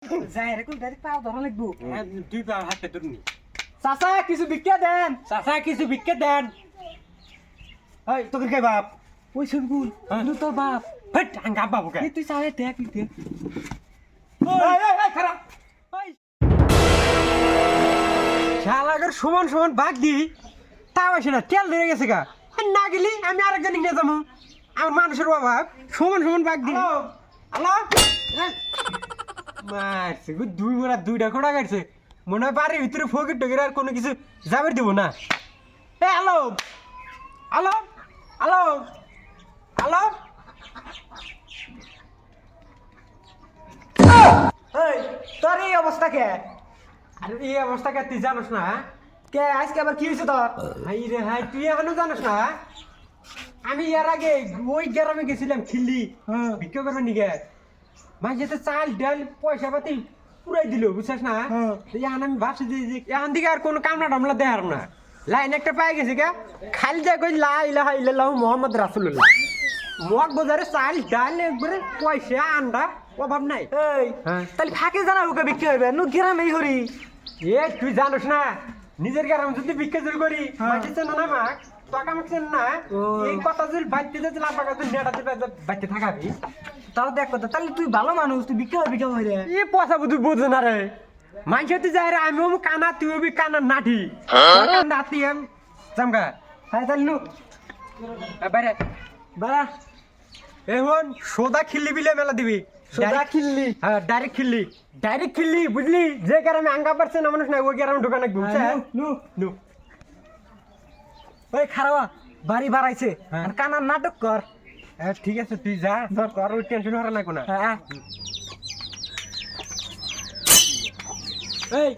যাই রে কোন ডাইরেক্ট পাও ধরা লাগবো। দুই পা হাতে ধরনি। চাচা কিছু ভিক্ষা দেন। চাচা কিছু ভিক্ষা দেন। এই তোকে কে বাপ? ওই সবগুল নু তোর বাপ। হেট আঙ্গা বাবু কে। তুই চালে দেখ নিতে। এই খারাপ। ওই শালাগের সমান সমান ভাগ দি তাও আসে না তেল ধরে গেছে গা না গেলি আমি আরেকজন নিয়ে যাবো আমার মানুষের অভাব সমান সমান ভাগ দি হ্যালো মারছে গো দুই মোড়া দুইটা খোড়া কাটছে মনে হয় বাড়ির ভিতরে ফকির টকির আর কোনো কিছু যাবে দিব না এ হ্যালো হ্যালো হ্যালো হ্যালো এই তোর এই অবস্থা কে? আরে এই অবস্থা কে তুই জানোস না কে আজকে আবার কি হয়েছে তোর? হাই রে হাই তুই এখনো জানোস না আমি এর আগে ওই গ্রামে গেছিলাম খিল্লি ভিক্ষা করবে নিকে মাঝে চাল ডাল পয়সা পাতি পুরাই দিল বুঝছিস না এখন আমি ভাবছি যে এখন দিকে আর কোনো কামনা টামলা দেখার না লাইন একটা পাই গেছে কে খালি যা কই লা ইলাহা ইল্লাল্লাহু মুহাম্মদ রাসূলুল্লাহ মগ বাজারে চাল ডাল একবারে পয়সা আন্ডা অভাব নাই এই হ্যাঁ তাহলে ফাঁকে জানা ওকে বিক্রি হইবে নু গ্রামেই হরি। এ তুই জানোস না নিজের গ্রামে যদি ভিক্ষা জোর করি মাটি চেন না মাক টাকা মাক চেন না এই কথা যদি বাইতে যেতে লাম্বা কথা নেটাতে বাইতে থাকাবি তাও দেখ কথা তাহলে তুই ভালো মানুষ তুই বিক্রি হবি কেমন হইরে? এ পয়সা বুঝি বোঝে না রে মাইকে তুই যাই রে আমিও কানা তুই বি কানা নাটি নাতি এম জামগা হ্যাঁ তাহলে নু বাইরে বাড়া এখন সোদা খিল্লি বিলে মেলা দিবি সোজা খিল্লি। হ্যাঁ ডাইরেক্ট খিল্লি বুঝলি যে গ্রামে আঙ্গা পারছে না মানুষ না ওই গ্রামে ঢোকানো বুঝছে নু নু ওই খারাপ বাড়ি বাড়াইছে হ্যাঁ। আর কানার নাটক কর। হ্যাঁ ঠিক আছে তুই যা ধর তোর ওই টেনশন হওয়ার না কোনো হ্যাঁ এই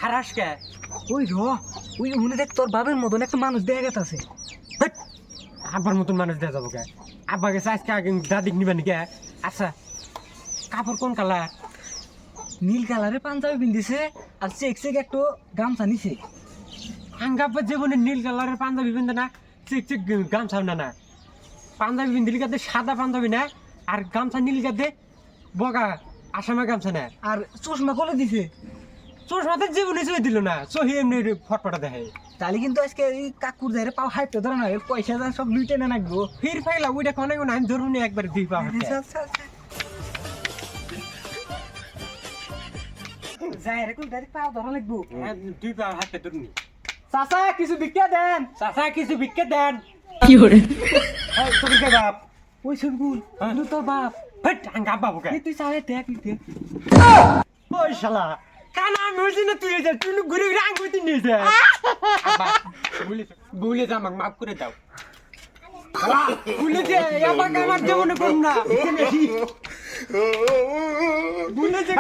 খারাস কে ওই র ওই উনি দেখ তোর বাবার মতন একটা মানুষ দেখা গেছে। হেট, আব্বার মতন মানুষ দেওয়া যাবো কে আব্বা গেছে আজকে আগে দাদিক নিবেন কে আচ্ছা কাপড় কোন কালার নীল কালারে পাঞ্জাবি পিন্দিছে আর চেক চেক একটু গামছা নিছে। আঙ্গাব্বার জীবনে নীল কালারের পাঞ্জাবি পিনতে না চিক চিক গামছা না না পাঞ্জাবি পিন্দিলি কাতে সাদা পাঞ্জাবি না আর গামছা নীল কাতে বগা আসামা গামছা না আর চশমা করে দিছে। চশমাতে জীবনে চুয়ে দিল না চহি এমনি ফটফটা দেখে তাহলে কিন্তু আজকে এই কাকুর যাই পাও হাইতে ধরে না পয়সা যা সব লুইটে না নাকবো। ফির ফাইলা ওইটা কোনে কোন আমি ধরুন একবার দুই পা হাতে যাই রে কোন ডাইরেক্ট পাও ধরা লাগবো। দুই পা হাতে ধরুন চাচা কিছু ভিক্ষা দেন। চাচা কিছু ভিক্ষা দেন কি করে? এই তোর কে বাপ ওই সবগুল নু তোর বাপ। হেট আঙ্গা বাবু কে তুই চালে দেখ নিতে। ওই শালা কানা আমি হইছি না তুই যা তুই ঘুরে ঘুরে আঙ্গ হইতে নিয়ে যা ভুলে যা আমাকে মাফ করে দাও ভুলে যে আমাকে আমার জীবনে করুন না ভুলে যে